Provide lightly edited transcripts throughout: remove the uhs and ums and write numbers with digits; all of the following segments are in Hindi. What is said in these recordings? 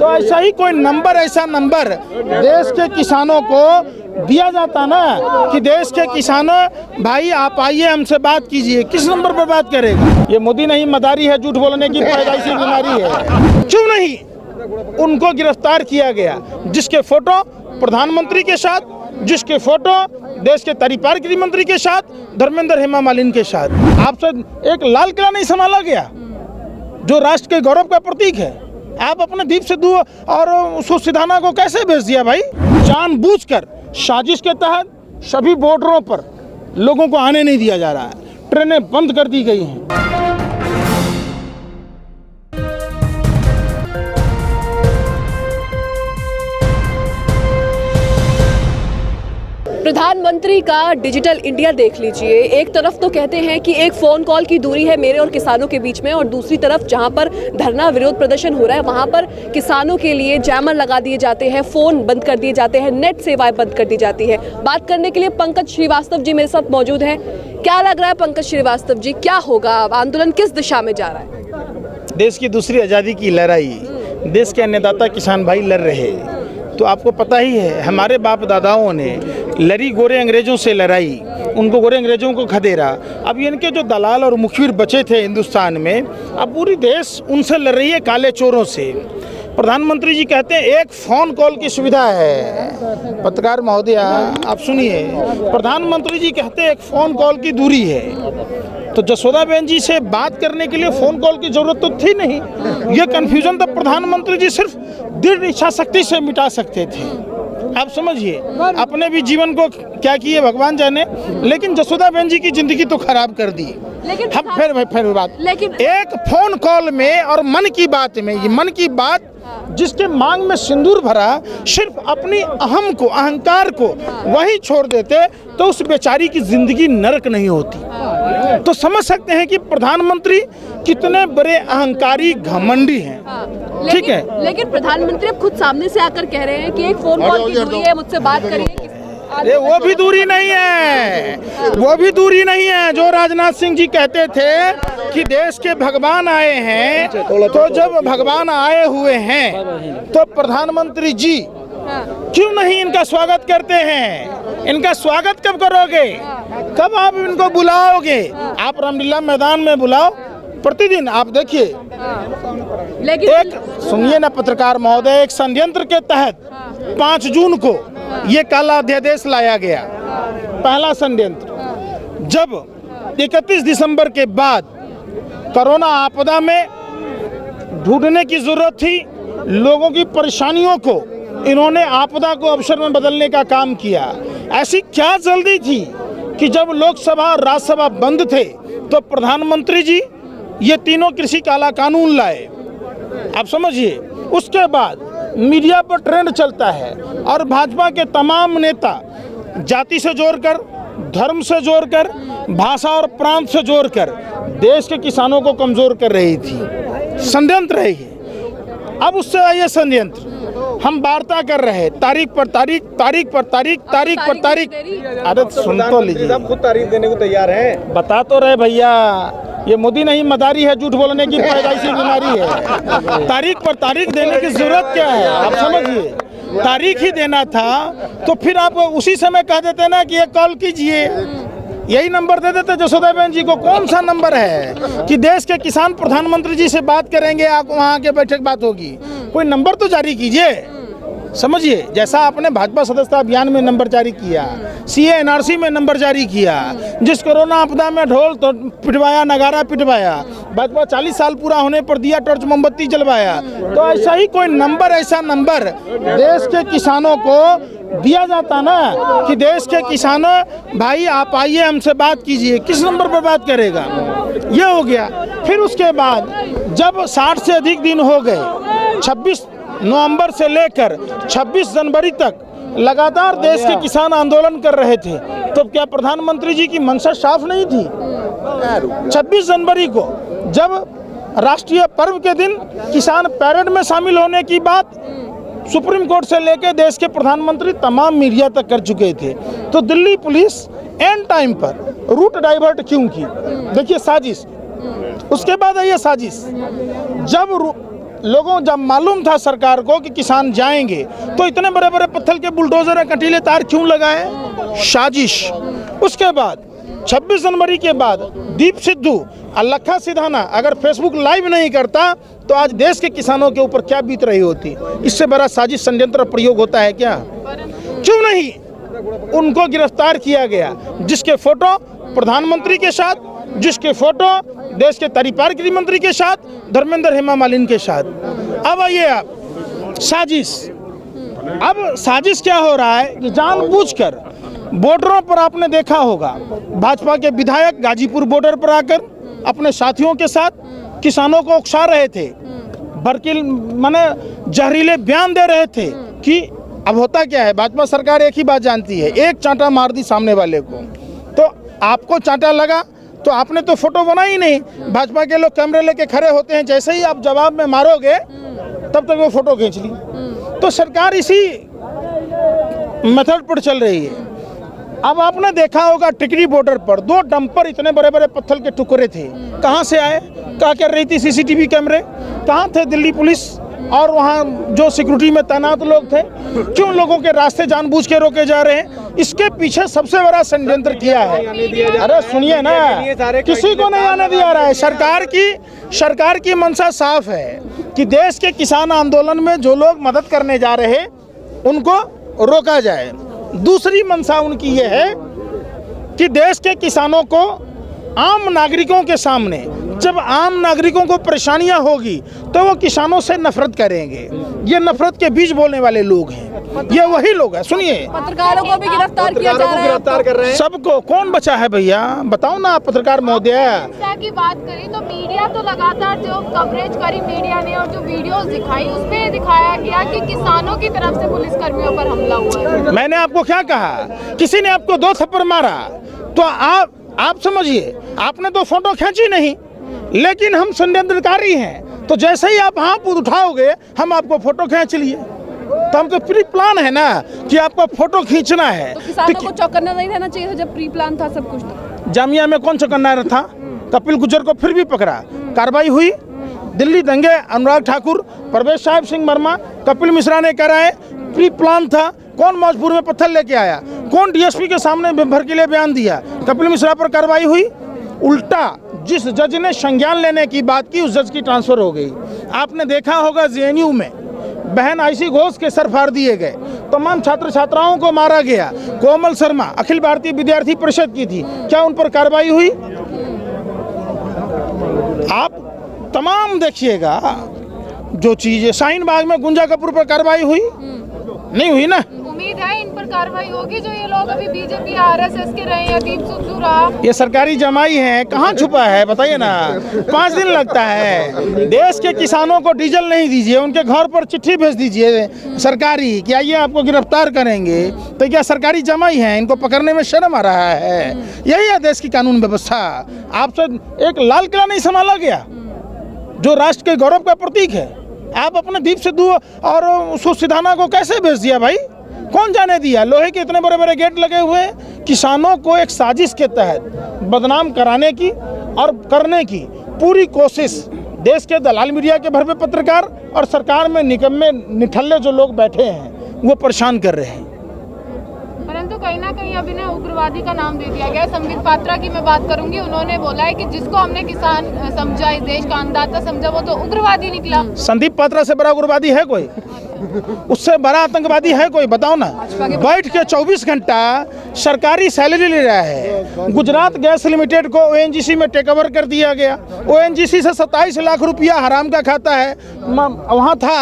तो ऐसा ही कोई नंबर, ऐसा नंबर देश के किसानों को दिया जाता ना कि देश के किसानों भाई आप आइए हमसे बात कीजिए, किस नंबर पर बात करेगा? ये मोदी नहीं मदारी है, झूठ बोलने की पैदाइशी बीमारी है। क्यों नहीं उनको गिरफ्तार किया गया जिसके फोटो प्रधानमंत्री के साथ, जिसके फोटो देश के तरीपार गृह मंत्री के साथ, धर्मेंद्र हेमा मालिनी के साथ आपसे एक लाल किला नहीं संभाला गया जो राष्ट्र के गौरव का प्रतीक है। आप अपने द्वीप से दूर और उसको सिधाना को कैसे भेज दिया भाई? जानबूझकर साजिश के तहत सभी बॉर्डरों पर लोगों को आने नहीं दिया जा रहा है, ट्रेनें बंद कर दी गई हैं। प्रधानमंत्री का डिजिटल इंडिया देख लीजिए। एक तरफ तो कहते हैं कि एक फ़ोन कॉल की दूरी है मेरे और किसानों के बीच में, और दूसरी तरफ जहां पर धरना विरोध प्रदर्शन हो रहा है वहां पर किसानों के लिए जैमर लगा दिए जाते हैं, फ़ोन बंद कर दिए जाते हैं, नेट सेवाएं बंद कर दी जाती है। बात करने के लिए पंकज श्रीवास्तव जी मेरे साथ मौजूद हैं। क्या लग रहा है पंकज श्रीवास्तव जी, क्या होगा? आंदोलन किस दिशा में जा रहा है? देश की दूसरी आज़ादी की लड़ाई देश के अन्नदाता किसान भाई लड़ रहे, तो आपको पता ही है हमारे बाप दादाओं ने लड़ी गोरे अंग्रेजों से लड़ाई, उनको गोरे अंग्रेजों को खदेड़ा। अब इनके जो दलाल और मुखबिर बचे थे हिंदुस्तान में, अब पूरी देश उनसे लड़ रही है, काले चोरों से। प्रधानमंत्री जी कहते हैं एक फ़ोन कॉल की सुविधा है। पत्रकार महोदय आप सुनिए, प्रधानमंत्री जी कहते हैं एक फ़ोन कॉल की दूरी है, तो जसोदाबेन जी से बात करने के लिए फ़ोन कॉल की ज़रूरत तो थी नहीं। ये कन्फ्यूज़न तो प्रधानमंत्री जी सिर्फ दृढ़ इच्छा शक्ति से मिटा सकते थे। आप समझिए, अपने भी जीवन को क्या किए भगवान जाने, लेकिन जसोदाबेन जी की ज़िंदगी तो खराब कर दी। हम फिर बात, लेकिन एक फ़ोन कॉल में और मन की बात में, ये मन की बात जिसके मांग में सिंदूर भरा, सिर्फ अपनी अहम को, अहंकार को वही छोड़ देते तो उस बेचारी की जिंदगी नरक नहीं होती। तो समझ सकते हैं कि प्रधानमंत्री कितने बड़े अहंकारी घमंडी हैं। ठीक है, लेकिन प्रधानमंत्री अब खुद सामने से आकर कह रहे हैं कि एक फोन कॉल की दूरी है, मुझसे बात करिए। ये वो भी दूरी नहीं है, वो भी दूरी नहीं है जो राजनाथ सिंह जी कहते थे कि देश के भगवान आए हैं। तो जब भगवान आए हुए हैं तो प्रधानमंत्री जी क्यों नहीं इनका स्वागत करते हैं? इनका स्वागत कब करोगे? कब आप इनको बुलाओगे? आप रामलीला मैदान में बुलाओ, प्रतिदिन आप देखिए। एक सुनिए ना पत्रकार महोदय, एक षड्यंत्र के तहत 5 जून को ये काला अध्यादेश लाया गया। पहला षड्यंत्र, जब 31 दिसंबर के बाद कोरोना आपदा में ढूंढने की जरूरत थी, लोगों की परेशानियों को इन्होंने आपदा को अवसर में बदलने का काम किया। ऐसी क्या जल्दी थी कि जब लोकसभा और राज्यसभा बंद थे तो प्रधानमंत्री जी ये तीनों कृषि काला कानून लाए। आप समझिए, उसके बाद मीडिया पर ट्रेंड चलता है और भाजपा के तमाम नेता जाति से जोड़कर, धर्म से जोड़कर, भाषा और प्रांत से जोड़कर देश के किसानों को कमजोर कर रही थी। षड्यंत्र है ये। अब उससे आइए षड्यंत्र, हम वार्ता कर रहे, तारीख पर तारीख, तारीख पर तारीख, तारीख पर तारीख। अरे सुन तो लीजिए, खुद तारीख देने को तैयार हैं। बता तो रहे भैया, ये मोदी नहीं मदारी है, झूठ बोलने की पैदाइशी बीमारी है। तारीख पर तारीख देने की जरूरत क्या है? आप समझिए, तारीख ही देना था तो फिर आप उसी समय कह देते ना कि ये कॉल कीजिए, यही नंबर दे देते जसोदाबेन जी को। कौन सा नंबर है कि देश के किसान प्रधानमंत्री जी से बात करेंगे, आप वहाँ के बैठक बात होगी? कोई नंबर तो जारी कीजिए। समझिए, जैसा आपने भाजपा सदस्यता अभियान में नंबर जारी किया, CA NRC में नंबर जारी किया, जिस कोरोना आपदा में ढोल तो पिटवाया, नगारा पिटवाया, भाजपा 40 साल पूरा होने पर दिया टॉर्च मोमबत्ती जलवाया, तो ऐसा ही कोई नंबर, ऐसा नंबर देश के किसानों को दिया जाता ना कि देश के किसानों भाई आप आइए हमसे बात कीजिए, किस नंबर पर बात करेगा? ये हो गया। फिर उसके बाद जब 60 से अधिक दिन हो गए, 26 नवंबर से लेकर 26 जनवरी तक लगातार देश के किसान आंदोलन कर रहे थे, तो क्या प्रधानमंत्री जी की मंशा साफ नहीं थी? 26 जनवरी को जब राष्ट्रीय पर्व के दिन किसान पैरेड में शामिल होने की बात सुप्रीम कोर्ट से लेकर देश के प्रधानमंत्री तमाम मीडिया तक कर चुके थे, तो दिल्ली पुलिस एंड टाइम पर रूट डाइवर्ट क्यों की? देखिए साजिश। उसके बाद है ये साजिश, जब लोगों जब मालूम था सरकार को कि किसान जाएंगे तो इतने बड़े बड़े पत्थर के बुलडोजर और कंटीले तार क्यों लगाए? साजिश। उसके बाद 26 जनवरी के बाद दीप सिद्धू और लखा सिधाना अगर फेसबुक लाइव नहीं करता तो आज देश के किसानों के ऊपर क्या बीत रही होती? इससे बड़ा साजिश षड्यंत्र प्रयोग होता है क्या? क्यों नहीं उनको गिरफ्तार किया गया, जिसके फोटो प्रधानमंत्री के साथ, जिसके फोटो देश के तरीपार गृह मंत्री के साथ, धर्मेंद्र हेमा मालिनी के साथ। अब आइए आप साजिश। अब साजिश क्या हो रहा है कि जानबूझकर बॉर्डरों पर आपने देखा होगा भाजपा के विधायक गाजीपुर बॉर्डर पर आकर अपने साथियों के साथ किसानों को उकसा रहे थे, बरकिल माने जहरीले बयान दे रहे थे कि अब होता क्या है, भाजपा सरकार एक ही बात जानती है, एक चांटा मार दी सामने वाले को, तो आपको चांटा लगा तो आपने तो फोटो बना ही नहीं। भाजपा के लोग कैमरे लेके खड़े होते हैं, जैसे ही आप जवाब में मारोगे तब तक वो फोटो खींच ली। तो सरकार इसी मेथड पर चल रही है। अब आपने देखा होगा टिकरी बॉर्डर पर 2 डंपर इतने बड़े बड़े पत्थर के टुकड़े थे, कहाँ से आए? क्या कर रही थी सीसीटीवी कैमरे? कहाँ थे दिल्ली पुलिस और वहाँ जो सिक्योरिटी में तैनात लोग थे? क्यों लोगों के रास्ते जानबूझ के रोके जा रहे हैं? इसके पीछे सबसे बड़ा षड्यंत्र किया है। अरे सुनिए ना, किसी को नहीं आने दिया रहा है। सरकार की मंशा साफ है कि देश के किसान आंदोलन में जो लोग मदद करने जा रहे हैं उनको रोका जाए। दूसरी मंशा उनकी ये है कि देश के किसानों को, आम नागरिकों के सामने जब आम नागरिकों को परेशानियां होगी तो वो किसानों से नफरत करेंगे। ये नफरत के बीज बोलने वाले लोग हैं, ये वही लोग हैं। सुनिए, पत्रकारों को भी गिरफ्तार किया जा रहा है, गिरफ्तार कर रहे हैं। सबको कौन बचा है भैया? बताओ ना पत्रकार महोदय। शिक्षा की बात करें तो मीडिया तो लगातार जो कवरेज करी मीडिया ने और जो वीडियोस दिखाई उसमें दिखाया गया कि किसानों की तरफ से पुलिस कर्मियों पर हमला हुआ है। मैंने आपको क्या कहा? किसी ने आपको 2 थप्पड़ मारा तो आप समझिए आपने तो फोटो खींची नहीं, लेकिन हम षड्यंत्रकारी हैं तो जैसे ही आप हाथ उठाओगे हम आपको फोटो खींच लिए। तो हम तो प्री प्लान है ना कि आपको फोटो खींचना है। तो किसानों को चौकन्ना नहीं रहना चाहिए था जब प्री प्लान था सब कुछ? तो जामिया में कौन चौकन्ना था? कपिल गुर्जर को फिर भी पकड़ा, कार्रवाई हुई। दिल्ली दंगे अनुराग ठाकुर, परवेश साहिब सिंह वर्मा, कपिल मिश्रा ने कराए, प्री प्लान था। कौन मौजपुर में पत्थर लेके आया? कौन डीएसपी के सामने भड़कीले बयान दिया? कपिल मिश्रा पर कार्रवाई हुई। उल्टा जिस जज ने संज्ञान लेने की बात की उस जज की ट्रांसफर हो गई। आपने देखा होगा जेएनयू में बहन आईसी घोष के सर फाड़ दिए गए, तमाम छात्र छात्राओं को मारा गया। कोमल शर्मा अखिल भारतीय विद्यार्थी परिषद की थी, क्या उन पर कार्रवाई हुई? आप तमाम देखिएगा जो चीजें, शाहीन बाग में गुंजा कपूर पर कार्रवाई हुई नहीं हुई ना? उम्मीद है इन पर कार्रवाई होगी। जो ये लोग अभी बीजेपी आरएसएस के रहे हैं, दीप सिद्धू रहा, ये सरकारी जमाई है, कहाँ छुपा है बताइए ना? 5 दिन लगता है। देश के किसानों को डीजल नहीं दीजिए, उनके घर पर चिट्ठी भेज दीजिए सरकारी कि आइए आपको गिरफ्तार करेंगे, तो क्या सरकारी जमाई है? इनको पकड़ने में शर्म आ रहा है। यही है देश की कानून व्यवस्था। आपसे एक लाल किला नहीं संभाला गया जो राष्ट्र के गौरव का प्रतीक है। आप अपने दीप सिद्धू और सिधाना को कैसे भेज दिया भाई? कौन जाने दिया? लोहे के इतने बड़े बड़े गेट लगे हुए हैं। किसानों को एक साजिश के तहत बदनाम कराने की और करने की पूरी कोशिश देश के दलाल मीडिया के भर पे पत्रकार और सरकार में निकम्मे निठल्ले जो लोग बैठे हैं वो परेशान कर रहे हैं। परंतु कहीं ना कहीं अभी ने उग्रवादी का नाम दे दिया गया। संबित पात्रा की मैं बात करूंगी, उन्होंने बोला है कि जिसको हमने किसान समझा, इस देश का अन्नदाता समझा, वो तो उग्रवादी निकला। संदीप पात्रा से बड़ा उग्रवादी है कोई? उससे बड़ा आतंकवादी है कोई? बताओ ना। बैठ के 24 घंटा सरकारी सैलरी ले रहा है। गुजरात गैस लिमिटेड को ओएनजीसी में टेक ओवर कर दिया गया। ओएनजीसी से 27 लाख रुपया हराम का खाता है। वहाँ था,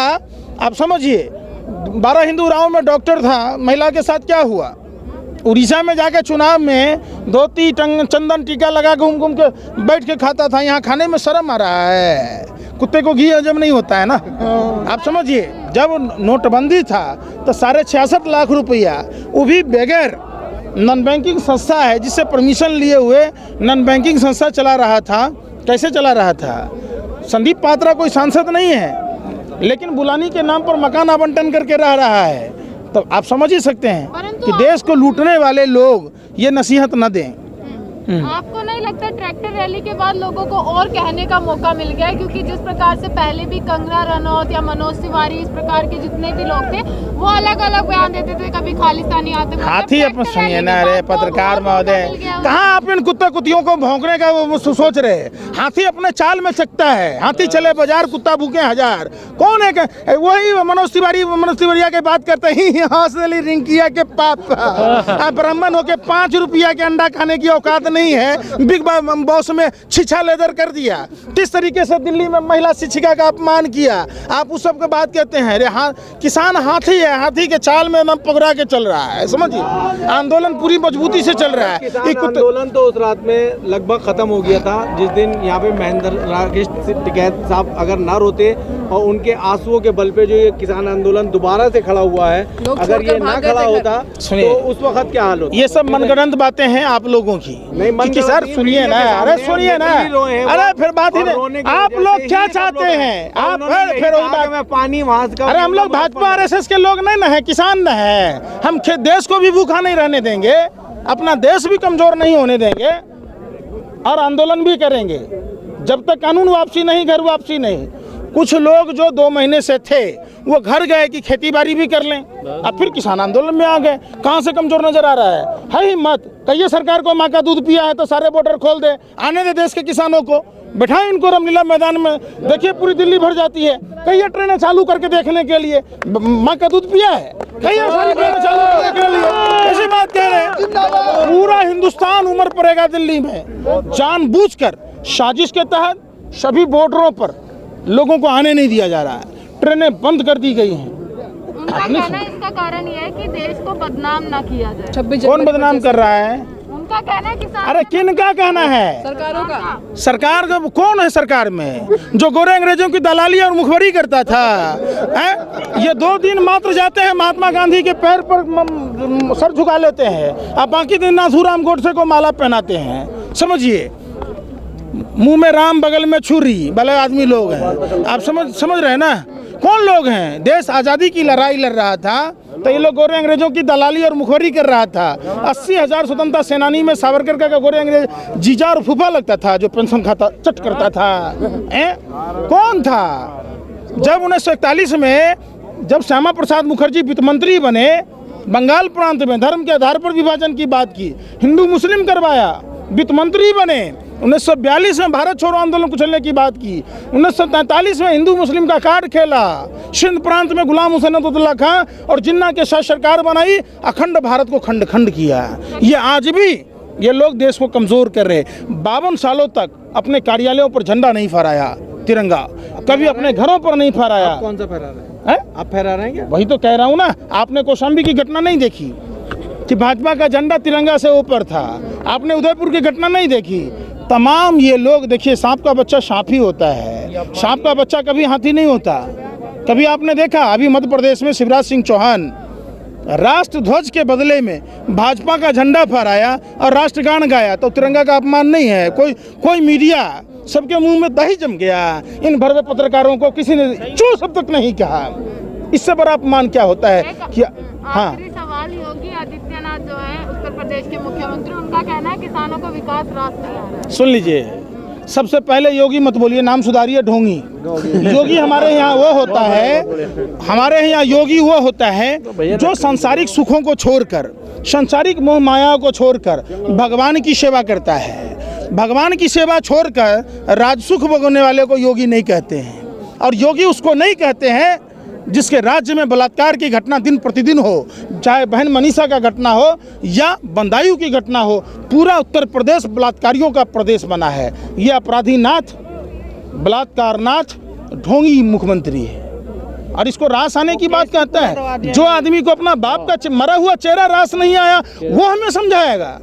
आप समझिए, 12 हिंदू राव में डॉक्टर था, महिला के साथ क्या हुआ? उड़ीसा में जाके चुनाव में धोती चंदन टीका लगा घूम घूम के बैठ के खाता था। यहाँ खाने में शर्म आ रहा है। कुत्ते को घी हजम नहीं होता है ना। आप समझिए, जब नोटबंदी था तो 66.5 लाख रुपया, वो भी बगैर नॉन बैंकिंग संस्था है जिससे परमिशन लिए हुए नॉन बैंकिंग संस्था चला रहा था। कैसे चला रहा था? संदीप पात्रा कोई सांसद नहीं है, लेकिन बुलानी के नाम पर मकान आवंटन करके रह रहा है। तो आप समझ ही सकते हैं कि देश को लूटने वाले लोग ये नसीहत न दें। आपको नहीं लगता ट्रैक्टर रैली के बाद लोगों को और कहने का मौका मिल गया है? क्योंकि जिस प्रकार से पहले भी कंगना रनौत या मनोज तिवारी, इस प्रकार के जितने भी लोग थे, वो अलग अलग बयान देते थे, कभी खालिस्तानी आतंक। हाथी अपन सुनिए ना, अरे पत्रकार महोदय, कहाँ आप इन कुत्ता कुतियों को भौंकने का वो सोच रहे हैं? हाथी अपने चाल में सकता है, हाथी चले बाजार, कुत्ता भूखे हजार। कौन है वही मनोज तिवारिया के बात करते ही हौसली रिंकिया के पापा ब्राह्मण होके 5 रुपया के अंडा खाने की औकात नहीं है, बिग बॉस में छिछा लेदर कर दिया। किस तरीके से दिल्ली में महिला शिक्षिका का अपमान किया, आप उस सब के बात कहते हैं? अरे हाँ, किसान हाथी है, हाथी के चाल में एकदम पकड़ा के चल रहा है, समझिए। आंदोलन पूरी मजबूती से चल रहा है। आंदोलन तो उस रात में लगभग खत्म हो गया था, जिस दिन यहाँ पे महेंद्र राकेश टिकैत साहब अगर ना रोते और उनके आंसुओं के बल पे जो ये किसान आंदोलन दोबारा से खड़ा हुआ है, अगर ये ना खड़ा होता तो उस वक्त क्या हाल होता? ये सब मनगढ़ंत बातें हैं आप लोगों की। नहीं सर सुनिए ना, अरे सुनिए ना, अरे फिर बात ही नहीं। आप लोग क्या चाहते हैं? आप फिर में पानी वहाँ से, अरे हम लोग भाजपा आरएसएस के लोग नहीं ना है, किसान न है। हम देश को भी भूखा नहीं रहने देंगे, अपना देश भी कमजोर नहीं होने देंगे, और आंदोलन भी करेंगे जब तक कानून वापसी नहीं, घर वापसी नहीं। कुछ लोग जो 2 महीने से थे वो घर गए कि खेती बाड़ी भी कर लें, अब फिर किसान आंदोलन में आ गए। कहाँ से कमजोर नजर आ रहा है हिम्मत? कहिए सरकार को माँ का दूध पिया है तो सारे बॉर्डर खोल दे, आने दे देश के किसानों को, बैठाएं इनको रामलीला मैदान में, देखिए पूरी दिल्ली भर जाती है। कहिए ट्रेनें चालू करके देखने के लिए, माँ का दूध पिया है, कहिए सारी ट्रेनें चालू करने के लिए, ऐसी बात कह रहे हैं। पूरा हिंदुस्तान उमड़ पड़ेगा दिल्ली में, जानबूझकर साजिश के तहत सभी बॉर्डरों पर लोगों को आने नहीं दिया जा रहा है, ट्रेनें बंद कर दी गई हैं। उनका कहना है इसका कारण यह है कि देश को बदनाम ना किया जाए। कौन बदनाम कर रहा है? उनका कहना है किसान। अरे किन का कहना है? सरकारों का। सरकार का कौन है सरकार में जो गोरे अंग्रेजों की दलाली और मुखबरी करता था? ये 2 दिन मात्र जाते हैं, महात्मा गांधी के पैर पर सर झुका लेते हैं, अब बाकी दिन नाथूराम गोडसे को माला पहनाते हैं। समझिए, मुंह में राम बगल में छुरी वाले आदमी लोग हैं। आप समझ रहे हैं ना कौन लोग हैं? देश आज़ादी की लड़ाई लड़ रहा था तो ये लोग गोरे अंग्रेजों की दलाली और मुखबरी कर रहा था। 80,000 स्वतंत्रता सेनानी में सावरकर का गोरे अंग्रेज जीजा और फूफा लगता था, जो पेंशन खाता चट करता था। कौन था? जब 1941 में जब श्यामा प्रसाद मुखर्जी वित्त मंत्री बने, बंगाल प्रांत में धर्म के आधार पर विभाजन की बात की, हिंदू मुस्लिम करवाया, वित्त मंत्री बने। 1942 में भारत छोड़ो आंदोलन कुचलने की बात की, 1943 में हिंदू मुस्लिम का कार्ड खेला, सिंध प्रांत में गुलाम हुसैन अब्दुल्ला खां और जिन्ना के साथ सरकार बनाई, अखंड भारत को खंड खंड किया। ये आज भी ये लोग देश को कमज़ोर कर रहे। 52 सालों तक अपने कार्यालयों पर झंडा नहीं फहराया, तिरंगा कभी अपने घरों पर नहीं फहराया। कौन सा फहरा रहे हैं? आप फहरा रहे हैं क्या? वही तो कह रहा हूँ ना, आपने कौशाम्बी की घटना नहीं देखी कि भाजपा का झंडा तिरंगा से ऊपर था, आपने उदयपुर की घटना नहीं देखी। तमाम ये लोग देखिए, सांप का बच्चा सांप ही होता है, सांप का बच्चा कभी हाथी नहीं होता। कभी आपने देखा अभी मध्य प्रदेश में शिवराज सिंह चौहान राष्ट्र ध्वज के बदले में भाजपा का झंडा फहराया और राष्ट्रगान गाया, तो तिरंगा का अपमान नहीं है? कोई मीडिया, सबके मुंह में दही जम गया। इन भरवे पत्रकारों को किसी ने चू शब्द तक नहीं कहा। इससे बड़ा अपमान क्या होता है? कि हाँ, आखिरी सवाल, योगी आदित्यनाथ जो है उत्तर प्रदेश के मुख्यमंत्री, उनका कहना है किसानों को विकास रास नहीं आ रहा है। सुन लीजिए, सबसे पहले योगी मत बोलिए, नाम सुधारिए, ढोंगी। योगी हमारे यहाँ वो होता है, हमारे यहाँ योगी वो होता है जो सांसारिक सुखों को छोड़कर, सांसारिक मोह माया को छोड़कर भगवान की सेवा करता है। भगवान की सेवा छोड़कर राजसुख भोगने वाले को योगी नहीं कहते हैं। और योगी उसको नहीं कहते हैं जिसके राज्य में बलात्कार की घटना दिन प्रतिदिन हो, चाहे बहन मनीषा का घटना हो या बंदायूं की घटना हो। पूरा उत्तर प्रदेश बलात्कारियों का प्रदेश बना है। ये अपराधीनाथ, बलात्कारनाथ, ढोंगी मुख्यमंत्री है और इसको रास आने की बात कहता है। जो आदमी को अपना बाप का मरा हुआ चेहरा रास नहीं आया, वो हमें समझाएगा।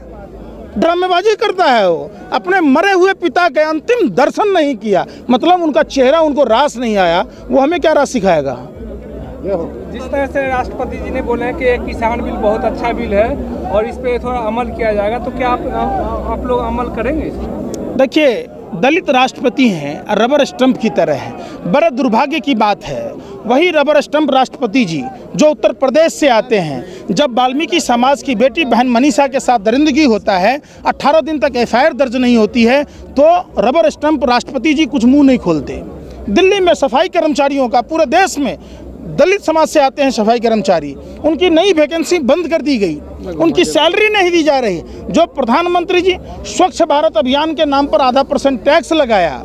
ड्रामेबाजी करता है वो, अपने मरे हुए पिता के अंतिम दर्शन नहीं किया, मतलब उनका चेहरा उनको रास नहीं आया, वो हमें क्या रास सिखाएगा? जिस तरह से राष्ट्रपति जी ने बोले हैं कि एक किसान बिल बहुत अच्छा बिल है और इस पे थोड़ा अमल किया जाएगा, तो क्या आप लोग अमल करेंगे? देखिए, दलित राष्ट्रपति हैं, रबर स्टंप की तरह है। बड़े दुर्भाग्य की बात है, वही रबर स्टंप राष्ट्रपति जी जो उत्तर प्रदेश से आते हैं। जब वाल्मीकि समाज की बेटी बहन मनीषा के साथ दरिंदगी होता है, 18 दिन तक एफआईआर दर्ज नहीं होती है, तो रबर स्टंप राष्ट्रपति जी कुछ मुंह नहीं खोलते। दिल्ली में सफाई कर्मचारियों का, पूरे देश में दलित समाज से आते हैं सफाई कर्मचारी, उनकी नई वैकेंसी बंद कर दी गई, उनकी सैलरी नहीं दी जा रही। जो प्रधानमंत्री जी स्वच्छ भारत अभियान के नाम पर 0.5% टैक्स लगाया,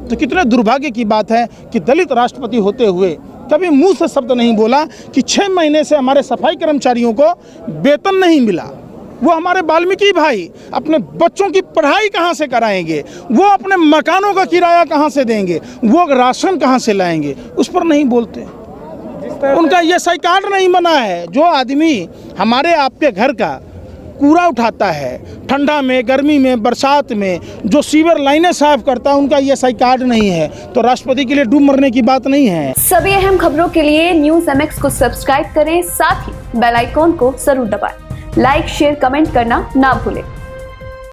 तो कितने दुर्भाग्य की बात है कि दलित राष्ट्रपति होते हुए कभी मुंह से शब्द नहीं बोला कि 6 महीने से हमारे सफाई कर्मचारियों को वेतन नहीं मिला। वो हमारे वाल्मीकि भाई अपने बच्चों की पढ़ाई कहाँ से कराएंगे, वो अपने मकानों का किराया कहाँ से देंगे, वो राशन कहाँ से लाएंगे, उस पर नहीं बोलते। उनका ESI कार्ड नहीं बना है। जो आदमी हमारे आपके घर का कूड़ा उठाता है, ठंडा में, गर्मी में, बरसात में, जो सीवर लाइनें साफ करता है, उनका ESI कार्ड नहीं है, तो राष्ट्रपति के लिए डूब मरने की बात नहीं है। सभी अहम खबरों के लिए न्यूज़ MX को सब्सक्राइब करें, साथ ही बेल आइकॉन को जरूर दबाएं। लाइक, शेयर, कमेंट करना ना भूलें।